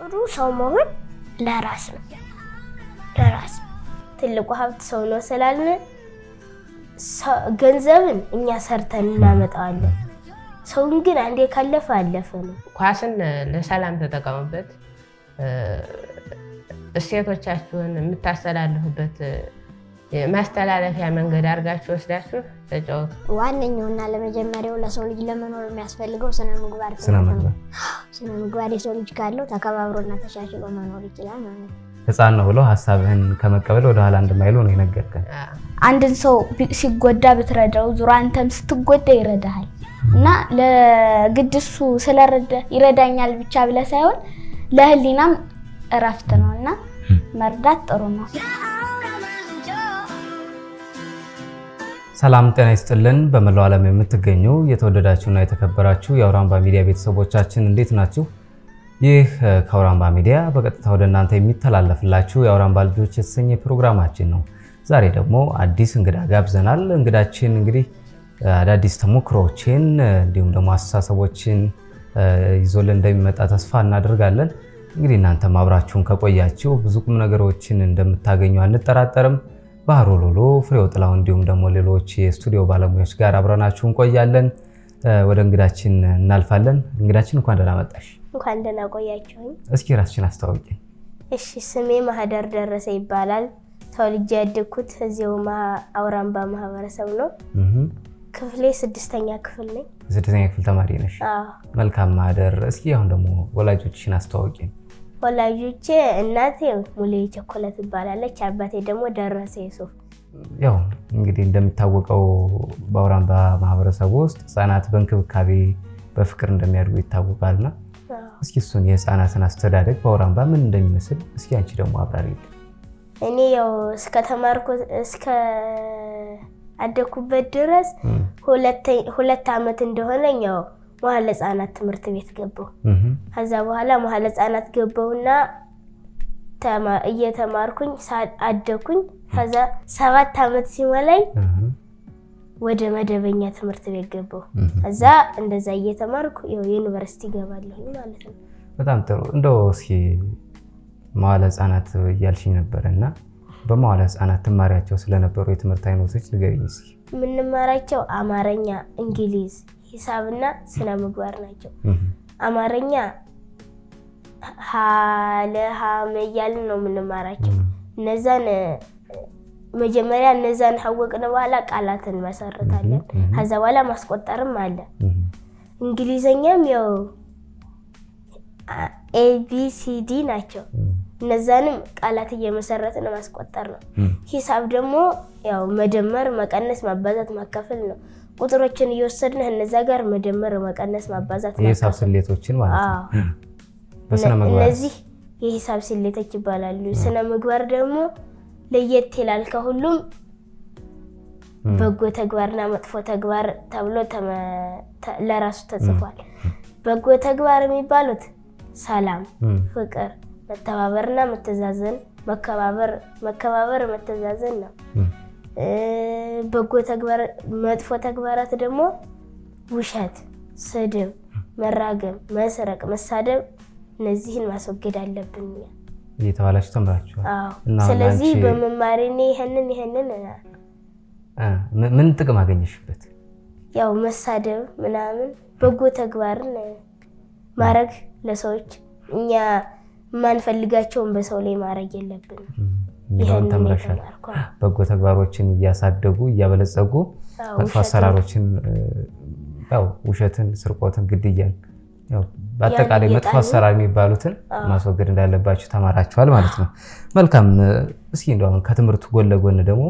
ጥሩ ሰው መሆን ለራስ ነው ለራስ ትልቁ ሀብት ሰው ነው ስላልን ገንዘብን እኛ ሰርተን እናመጣዋለን ሰውን ግን አንዴ ካለፈ አለፈ ነው ኳስን ለሰላም ተጠቀሙበት እሴቶቻችሁን የምታስተላልፉበት ማስተላለፊያ መንገድ አርጋችሁ ወስዳችሁ ተጫወቱ ዋነኛውና ለመጀመሪያው ለሰው ልጅ ለመኖር የሚያስፈልገው ስነ ምግባር የሰው ልጅ ካለው ተከባብሮና ተሻሽሎ መኖር ይችላል ማለት ነው ህፃን ነው ብሎ ሐሳብህን ከመቀበል ወደ ኋላ እንደማይሉ ነው የነገርከን አንድን ሰው ሲጎዳ ብትረዳው ዙራ አንተም ስትጎዳ ይረዳሃል እና ለግድሱ ስለረዳ ይረዳኛል ብቻ ብለ ሳይሆን ለህሊናም እረፍት ነውና መርዳት ጥሩ ነው ሰላም ጤና ይስጥልን በመላው ዓለም የምትገኙ የተወደዳችሁና የተከበራችሁ የአውራምባ ሚዲያ ቤተሰቦቻችን እንዴት ናችሁ ይህ ከአውራምባ ሚዲያ በቀጥታ ወደ እናንተ የሚተላለፍላችሁ የአውራምባ ልጆች የተሰኘ ፕሮግራማችን ነው ዛሬ ደግሞ አዲስ እንግዳ ጋብዘናል እንግዳችን እንግዲህ አዳዲስ ተሞክሮችን እንዲሁም ደግሞ አስተሳሰቦችን ይዞልን እንደሚመጣ ተስፋ እናደርጋለን እንግዲህ እናንተ ማብራችሁን ከቆያችሁ ብዙ ቁም ነገሮችን እንደምታገኙ አንጠራጠርም ባህሩ ሎሎ ፍሬው ጥላው እንዲሁም ደግሞ ሌሎች የስቱዲዮ ባለሙያዎች ጋር አብረናችሁ እንቆያለን ወደ እንግዳችን እናልፋለን እንግዳችን እንኳን ደህና መጣሽ እንኳን ደህና ቆያችሁኝ እስኪ ራስሽን አስተዋውቂ እሺ ስሜ ማህደር ደረሰ ይባላል ተወልጄ ያደግኩት እዚያው አውራምባ ማህበረሰብ ነው ክፍሌ 6ኛ ክፍል ነኝ 6ኛ ክፍል ተማሪ ነሽ መልካም ማህደር እስኪ አሁን ደግሞ ወላጆችሽን አስተዋውቂ ወላጆቼ እናቴ ሙሌ ቸኮላት ይባላለች አባቴ ደግሞ ደረሰ ይሱፍ ያው እንግዲህ እንደሚታወቀው በአውራምባ ማህበረሰብ ውስጥ ህፃናት በእንክብካቤ በፍቅር እንደሚያድጉ ይታወቃልና እስኪ እሱን የህፃናትን አስተዳደግ በአውራምባ ምን እንደሚመስል እስኪ አንቺ ደግሞ አብራሪልኝ እኔ ያው እስከ አደኩበት ድረስ ሁለት አመት እንደሆነኝ ያው መሐለ ህፃናት ትምህርት ቤት ገባው ከዛ በኋላ መሐለ ህፃናት ገባውና እየተማርኩኝ አደኩኝ ከዛ 7 አመት ሲሞላኝ ወደ መደበኛ ትምህርት ቤት ገባው ከዛ እንደዛ እየተማርኩ ዩኒቨርሲቲ ገባለሁ ማለት ነው በጣም ጥሩ እንደው እስኪ መሐለ ህፃናት ያልሽኝ ነበርና በመሐለ ህፃናት ተማሪያቸው ስለነበሩ የትምህርት አይነቶች ንገሪኝ እስኪ ምንማራቸው አማርኛ እንግሊዝ ሂሳብና ስነ ምግባር ናቸው አማርኛ ሀለሃም ያልን ነው ምንማራቸው እነዛን መጀመሪያ እነዛን ሐወቅን በኋላ ቃላትን መሰረታለን ከዛ በኋላ ማስቆጠርም አለ እንግሊዘኛም ያው ABCD ናቸው እነዛንም ቃላት እየመሰረትን ማስቆጠር ነው ሂሳብ ደግሞ ያው መደመር መቀነስ ማባዛት ማካፈል ነው ቁጥሮችን እየወሰድን እነዛ ጋር መደመር መቀነስ ማባዛት ነው የሂሳብ ስሌቶችን ማለት ነው በስነ ምግባር እነዚህ የሂሳብ ስሌቶች ይባላሉ ስነ ምግባር ደግሞ ለየት ይላል ከሁሉም በጎ ተግባርና መጥፎ ተግባር ተብሎ ለራሱ ተጽፏል በጎ ተግባር የሚባሉት ሰላም ፍቅር መተባበርና መተዛዘን መከባበር መተዛዘን ነው በጎ ተግባር መጥፎ ተግባራት ደግሞ ውሸት ስድብ መራገም መስረቅ መሳደብ እነዚህን ማስወገድ አለብን እየተባላችሁ ተምራችሁ ስለዚህ በመማሪኔ ይሄንን ምን ጥቅም አገኘሽበት ያው መሳደብ ምናምን በጎ ተግባርን ማረግ ለሰዎች እኛ ማን ፈልጋቸውን በሰው ላይ ማረግ የለብንም ይሄን ተምረሻል በጎ ተግባሮችን ያሳደጉ ያበለጸጉ መጥፎ አሰራሮችን ያው ውሸትን ስርቆትን ግድያን ያው በአጠቃላይ መጥፎ አሰራር የሚባሉትን ማስወገድ እንዳለባችሁ ተማራችኋል ማለት ነው መልካም እስኪ እንደው ከትምህርቱ ጎን ለጎን ደግሞ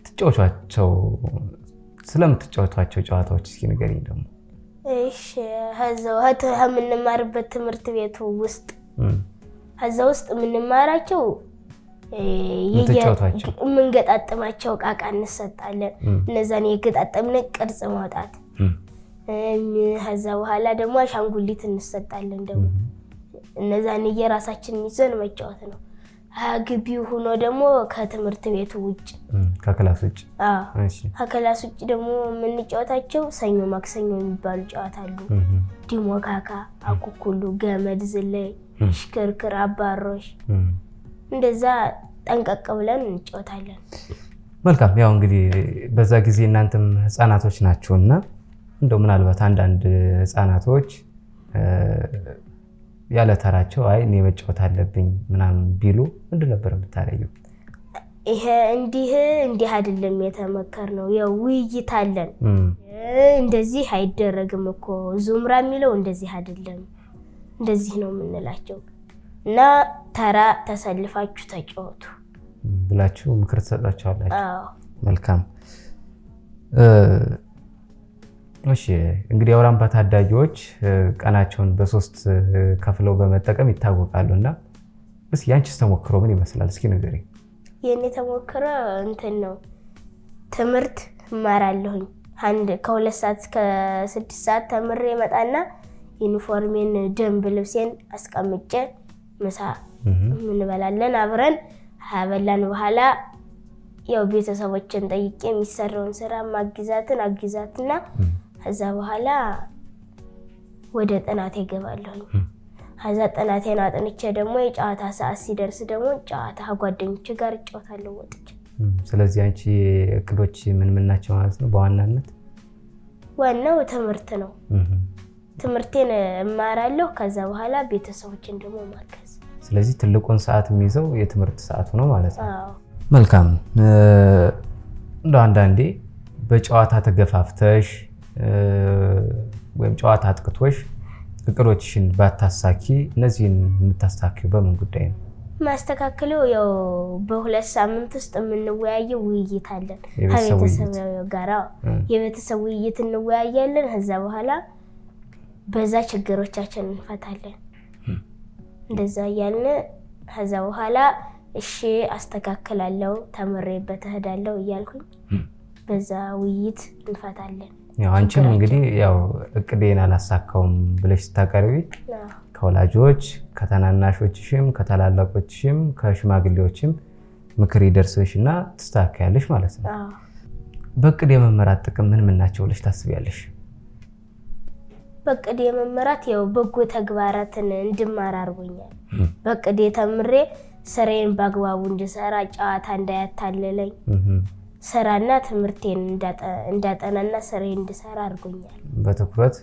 ትጫወቷቸው ስለምትጫወቷቸው ጨዋታዎች እስኪ ንገሪኝ ደግሞ እሺ ሀዛው ምንማርበት ትምህርት ቤቱ ውስጥ ሀዛው ውስጥ ምንማራቸው የምንገጣጥማቸው ቃቃ እንሰጣለን እነዛን የገጣጠምን ቅርጽ ማውጣት ሀዛ በኋላ ደግሞ አሻንጉሊት እንሰጣለን ደግሞ እነዛን የራሳችን ይዘን መጫወት ነው ግቢው ሆኖ ደግሞ ከትምህርት ቤቱ ውጭ ከክላስ ውጭ እሺ ከክላስ ውጭ ደግሞ ምን ጫወታቸው ሰኞ ማክሰኞ የሚባሉ ጫወታሉ ዲሞካካ አኩኩሉ ገመድ ዝላይ ሽክርክር አባሮሽ እንደዛ ጠንቀቅ ብለን እንጫወታለን መልካም ያው እንግዲህ በዛ ጊዜ እናንተም ህፃናቶች ናችሁና እንደው ምናልባት አንድ ህፃናቶች ያለ ተራቸው አይ እኔ መጫወት አለብኝ ምናምን ቢሉ ምንድን ነበር የምታረዩ ይሄ እንዲህ አይደለም የተመከርነው ያው ውይይት አለን እንደዚህ አይደረግም እኮ ዙምራ የሚለው እንደዚህ አይደለም እንደዚህ ነው የምንላቸው እና ተራ ተሰልፋችሁ ተጫወቱ ብላችሁ ምክር ተሰጣችኋላችሁ መልካም እሺ እንግዲህ አውራምባ ታዳጊዎች ቀናቸውን በ3 ከፍለው በመጠቀም ይታወቃሉና እስኪ ያንቺስ ተሞክሮ ምን ይመስላል እስኪ ንገሪ የኔ ተሞክሮ እንትን ነው ትምርት ማራለሁኝ ከ2 ሰዓት እስከ 6 ሰዓት ተምሬ መጣና ዩኒፎርሜን ደንብ ልብሴን አስቀምጬ ምሳ ምን በላለን አብረን አበላን በኋላ ያው ቤተሰቦችን ጠይቄ የሚሰራውን ስራ አግዛትና ከዛ በኋላ ወደ ጥናቴ ገባለሁ ከዛ ጥናቴን አጥንቼ ደግሞ የጨዋታ ሰዓት ሲደርስ ደግሞ ጨዋታ ጓደኞቼ ጋር እጫወታለሁ ወጥቼ ስለዚህ አንቺ እቅዶች ምን ናቸው ማለት ነው በዋናነት ዋናው ትምህርት ነው ትምህርቴን እማራለሁ ከዛ በኋላ ቤተሰቦችን ደግሞ ማገዝ ስለዚህ ትልቁን ሰዓት የሚይዘው የትምህርት ሰዓቱ ነው ማለት ነው መልካም እንደው አንዳንዴ በጨዋታ ተገፋፍተሽ ወይም ጨዋታ አጥቅቶሽ እቅዶችሽን ባታሳኪ እነዚህን የምታስተካክዩ በምን ጉዳይ ነው ማስተካከለው ያው በ2 ሳምንት ውስጥ የምንወያየው ውይይት አለን ከቤተሰብ ጋር የቤተሰብ ውይይት እንወያያለን ከዛ በኋላ በዛ ችግሮቻችንን እንፈታለን እንደዛ ያልን ከዛ በኋላ እሺ አስተካክላለሁ ተመረይበት እሄዳለሁ እያልኩኝ በዛ ውይይት እንፈታለን ያው አንቺም እንግዲህ ያው እቅዴን አላሳካውም ብለሽ ተቀርቢ ከወላጆች ከተናናሾችሽም ከተላላቆችሽም ከሽማግሌዎችም ምክር ይደርስሽና ተስተካክያለሽ ማለት ነው በእቅድ የመመራት ጥቅም ምን ናቸው ብለሽ ታስቢያለሽ በእቅድ የመመራት ያው በጎ ተግባራትን እንድማር አርጎኛል በእቅድ ተምሬ ስራዬን በአግባቡ እንድሰራ ጨዋታ እንዳያታለለኝ ስራና ትምህርቴን እንዳጠናና ስራዬን እንድሰራ አርጎኛል በትኩረት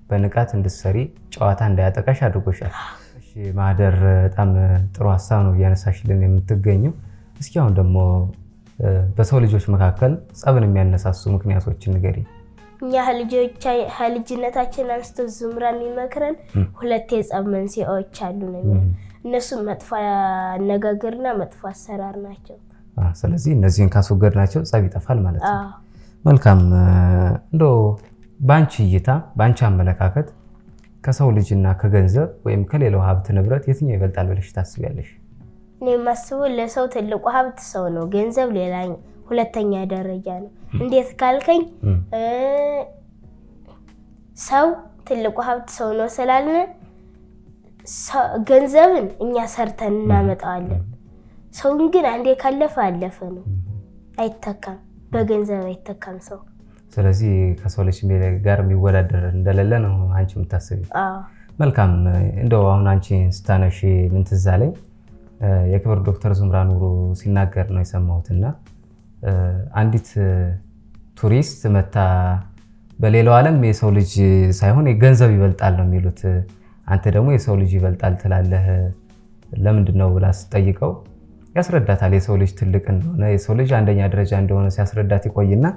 በንቃት እንድትሰሪ ጨዋታ እንዳያጠቃሽ አድርጎሻል እሺ ማህደር በጣም ጥሩ ሐሳብ ነው ያነሳሽልን የምትገኘው እስኪ አሁን ደግሞ በሰው ልጆች መካከል ጸብን የሚያነሳሱ ምክንያቶችን ንገሪ እኛ ልጅነታችን አንስቶ ዙምራ የሚመክረን ሁለት የጸብ መንስኤዎች አሉ ነው እነሱ መጥፎ አነጋገርና መጥፎ አሰራር ናቸው ስለዚህ እነዚህን ካስወገድናቸው ጸብ ይጠፋል ማለት ነው መልካም እንደው ባንቺ እይታ ባንቺ አመለካከት ከሰው ልጅና ከገንዘብ ወይም ከሌላው ሀብት ንብረት የትኛው ይበልጣል ብለሽ ታስቢያለሽ እኔ ማስበው ለሰው ትልቁ ሀብት ሰው ነው ገንዘብ ሌላኛው ሁለተኛ ደረጃ ነው እንዴት ካልከኝ ሰው ትልቁ ሀብት ሰው ነው ስላልን ገንዘብን እኛ ሰርተን እናመጣዋለን ሰውን ግን አንዴ ካለፈ አለፈ ነው አይተካም በገንዘብ አይተካም ሰው ስለዚህ ከሰው ልጅ ጋር የሚወዳደር እንደሌለ ነው አንቺ የምታስቢው መልካም እንደው አሁን አንቺ ስታነሺ ምን ትዝ አለኝ የክብር ዶክተር ዙምራ ኑሩ ሲናገር ነው የሰማሁትና አንዲት ቱሪስት መታ በሌላው ዓለም የሰው ልጅ ሳይሆን የገንዘብ ይበልጣል ነው የሚሉት አንተ ደግሞ የሰው ልጅ ይበልጣል ትላለህ ለምንድን ነው ብላ ስትጠይቀው ያስረዳታል የሰው ልጅ ትልቅ እንደሆነ የሰው ልጅ አንደኛ ደረጃ እንደሆነ ሲያስረዳት ይቆይና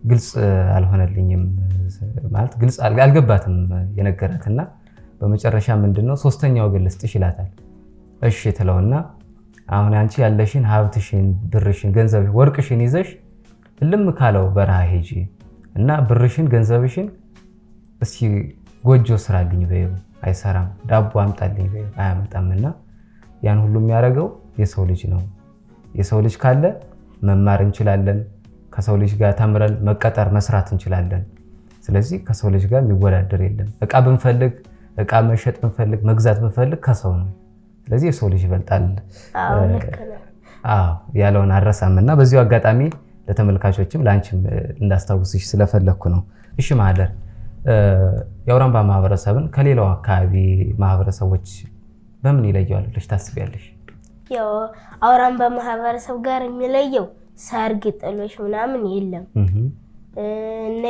ግልጽ አልሆነልኝም ማለት ግልጽ አልገባትም የነገራትና በመጨረሻ ምንድነው ሶስተኛው ግልጽ ይላታል እሺ ትለውና አሁን አንቺ ያለሽን ሀብትሽን ብርሽን ገንዘብ ወርቅሽን ይዘሽ ልም ካለው በረሃ ሄጂ እና ብርሽን ገንዘብሽን እስኪ ጎጆ ስራልኝ በይው አይሰራም ዳቦ አምጣልኝ በይው አያመጣምና ያን ሁሉ የሚያረጋው የሰው ልጅ ነው የሰው ልጅ ካለ መማር እንችላለን ከሰው ልጅ ጋር ተምረን መቀጠር መስራት እንችላለን ስለዚህ ከሰው ልጅ ጋር የሚወዳደር የለም እቃ ብንፈልግ እቃ መሸጥ ብንፈልግ መግዛት ብንፈልግ ከሰው ነው ስለዚህ የሰው ልጅ ይበልጣል ያለውን አረሳምና በዚሁ አጋጣሚ ለተመልካቾችም ላንቺም እንዳስታውስሽ ስለፈለኩ ነው እሺ ማህደር የአውራምባ ማህበረሰብን ከሌላው አካባቢ ማህበረሰቦች በምን ይለያል ብለሽ ታስቢያለሽ? ያው አውራምባ ማህበረሰብ ጋር የሚለየው ሰርግ ጥሎሽ ምናምን የለም እና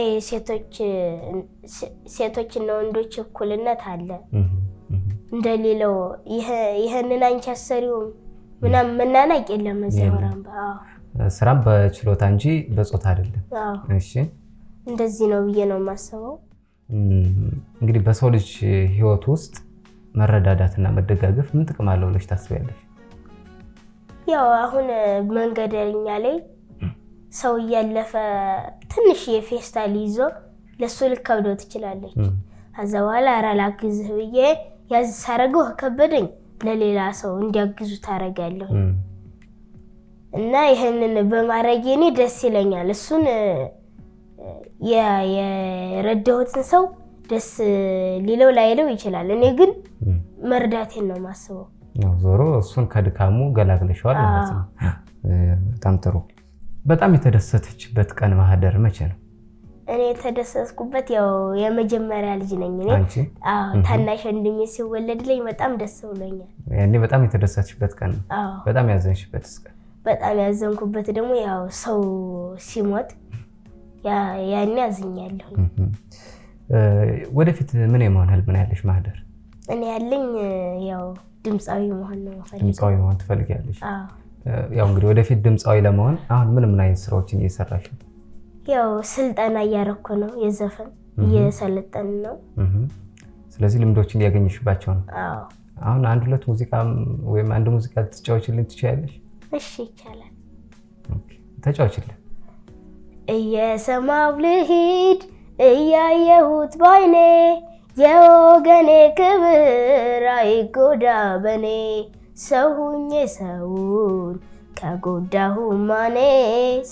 ሴቶችና ወንዶች እኩልነት አለ እንደሌለው ይሄንን አንቺ አሰሪው ምናምን መናናቅ የለም እዚህ አውራምባ ስራም በችሎታ እንጂ በጾታ አይደለም እሺ እንደዚህ ነው ብዬ ነው ማሰበው እንግዲህ በሰው ልጅ ህይወት ውስጥ መረዳዳትና መደጋገፍ ምን ጥቅም አለው ብለሽ ታስቢያለሽ? ያው አሁን መንገደኛ ላይ ሰው ያለፈ ትንሽ የፌስታል ይዞ ለሱ ልከብደው ትችላለች ከዛ በኋላ አራላግዝህ ብዬ ያዝ ሳረገው ከበደኝ ለሌላ ሰው እንዲያግዙ ታረጋለሁ እና ይሄንን በማረጌኔ ደስ ይለኛል እሱን የረዳሁትን ሰው ደስ ሊለው ላይለው ይችላል እኔ ግን መርዳቴን ነው ማስበው ነው ዞሮ እሱን ከድካሙ ገላግለሽዋል ማለት ነው በጣም ጥሩ በጣም የተደሰተችበት ቀን ማህደር መቼ ነው እኔ ተደሰስኩበት ያው የመጀመሪያ ልጅ ነኝ እኔ ታናሽ ወንድሜ ሲወለድልኝ በጣም ደስ ብሎኛል ያኔ በጣም የተደሰተችበት ቀን ነው በጣም ያዘንሽበት ቀን በጣም ያዘንኩበት ደግሞ ያው ሰው ሲሞት ያኔ አዝኛለሁ ወደፊት ምን የመሆን ህልም ነው ያለሽ ማህደር እኔ ያለኝ ያው ድምጻዊ መሆን ነው ፈልጌ ድምጻዊ መሆን ትፈልጊያለሽ ያው እንግዲህ ወደፊት ድምጻዊ ለመሆን አሁን ምን አይነት ስራዎችን እየሰራሽ ነው ያው ስልጠና እያረኩ ነው የዘፈን እየሰለጠን ነው ስለዚህ ልምዶችን ያገኝሽባቸው ነው አሁን አንድ ሁለት ሙዚቃ ወይም አንድ ሙዚቃ ትጫወችልኝ ትችያለሽ እሺ ይቻላል ኦኬ ተጫወችልኝ እየሰማው ልሂድ እያየሁት ባይኔ የወገኔ ክብር አይጎዳ በኔ ሰው ሁኜ ሰውን ከጎዳሁ ማኔ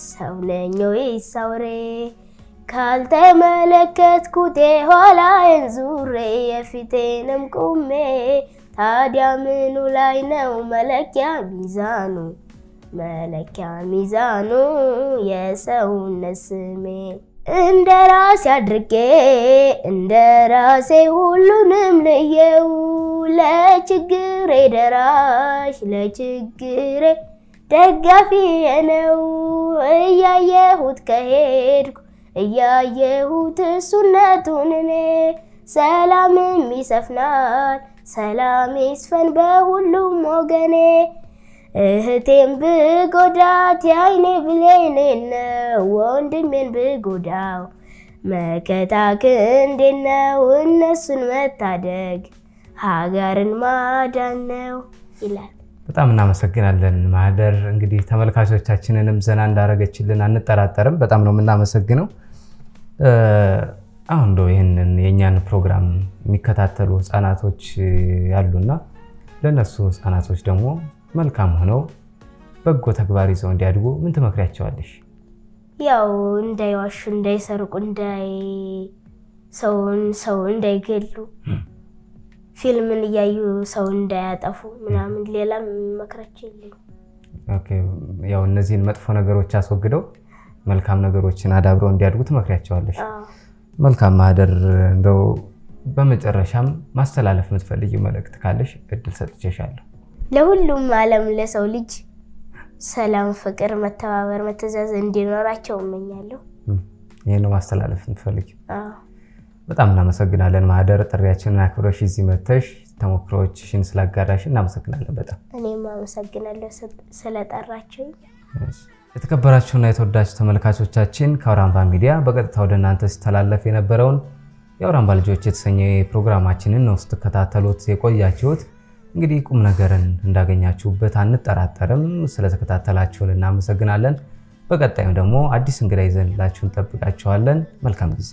ሰው ነኝ ወይስ አውሬ ካልተመለከትኩት ኋላዬን ዙሬ የፊቴንም ቁሜ ታዲያ ምኑ ላይ ነው መለኪያ ሚዛኑ የሰውነት ስሜ እንደራሴ አድርጌ እንደራሴ ሁሉንም ለየው ለችግሬ ደራሽ ለችግሬ ደጋፊ ነው እያየሁት ከሄድኩ እያየሁት እሱነቱን እኔ ሰላምም ይሰፍናል ሰላም ይስፈን በሁሉም ወገኔ እህቴም ብጎዳት ያይኔ ብሌኔ ነው ወንድሜን ብጎዳው መከታክ እንዴት ነው እነሱን መታደግ ሀገርን ማዳን ነው ይላል በጣም እናመሰግናለን ማህደር እንግዲህ ተመልካቾቻችንንም ዘና እንዳረገችልን አንጠራጠርም በጣም ነው እናመሰግነው አሁን ነው ይሄንን የኛን ፕሮግራም የሚከታተሉ ህፃናቶች ያሉና ለነሱ ህፃናቶች ደግሞ መልካም ሆነው በጎ ተግባር ይዘው እንዲያድጉ ምን ትመክሪያቸዋለሽ ያው እንዳይዋሹ እንዳይሰርቁ ሰው እንዳይገሉ ፊልምን ያዩ ሰው እንዳያጠፉ ምናምን ሌላም መክራቸው የለም ኦኬ ያው እነዚህን መጥፎ ነገሮች አስወግደው መልካም ነገሮችን አዳብረው እንዲያድጉ ትመክሪያቸዋለሽ መልካም ማህደር እንደው በመጨረሻም ማስተላለፍ የምትፈልጊው መልእክት ካለሽ እድል ሰጥቼሻለሁ ለሁሉም ዓለም ለሰው ልጅ ሰላም ፍቅር መተባበር መተዛዘን እንዲኖራቸው እመኛለሁ ይሄን ነው ማስተላለፍ የምትፈልጊው በጣም እናመሰግናለን ማህደር ጥሪያችንን አክብረሽ እዚህ መጥተሽ ተሞክሮችሽን ስላጋራሽ እናመሰግናለን በጣም እኔም አመሰግናለሁ ስለጠራችሁኝ የተከበራችሁና የተወዳጁ ተመልካቾቻችን ከአውራምባ ሚዲያ በቀጥታ ወደ እናንተ ሲተላለፍ የነበረውን የአውራምባ ልጆች የተሰኘ ፕሮግራማችንን ነው ስትከታተሉት የቆያችሁት እንግዲህ ቁም ነገርን እንዳገኛችሁበት አንጠራጠርም ስለተከታተላችሁን እናመሰግናለን በቀጣዩ ደግሞ አዲስ እንግዳ ይዘንላችሁን ተጠብቃችኋለን መልካም ጊዜ